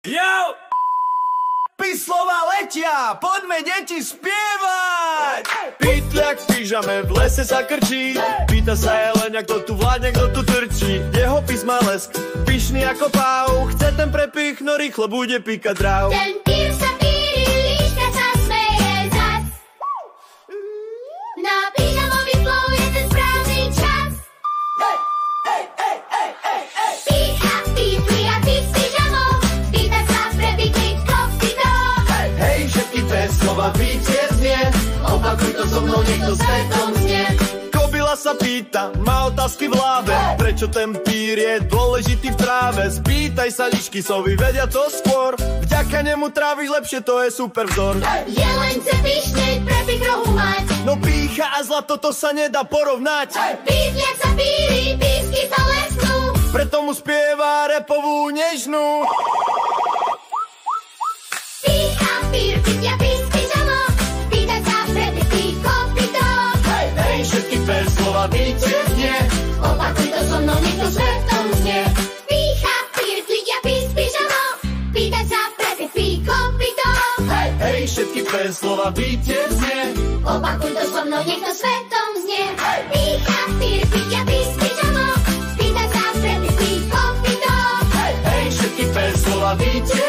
Jau! Slova letia, poďme deti spievať! Pytľak v pyžame v lese sa krčí, pýta sa jelenia, kto tu vládne, kto tu trčí. Jeho pís má lesk, pyšný ako páv, chce ten prepich, no rýchlo bude píkať dráv. Ten pír sa píri, líška sa smeje zas. Na pyžamový flow je ten správny čas. Pík a pír, pír a pír s pyžamou, pýta sa prepichy, kopito. Hej, všetky tvé slova víťazne, opakuj to so mnou, nech to svetom znie. Kobila sa pýta, má otázky v hlave, prečo ten pír je dôležitý v tráve. Spýtaj sa lišky, sovy vedia to skôr, vďaka nemu tráviš lepšie, to je super vzor. Jeleň chce pišneť, prepich rohu mať, no pícha a zlato, to sa nedá porovnať. Pytľak sa píri, písky sa lesknú, preto mu spieva repovú nežnú. Pík a pír, pytľa pír s pyžamou, pýta sa prepichy, kopito. Hej, všetky tvé slova víťazne, Opakuj to so mnou, nech to svetom znie. Pík a pír, pytľa pír s pyžamou, pýta sa prepichy, kopito. hej, všetky tvé slova víťazne, Opakuj to so mnou, nech to svetom znie. Pík a pír, pytľa pír s pyžamou, pýta sa prepichy, kopito. hej, všetky tvé slova víťazne.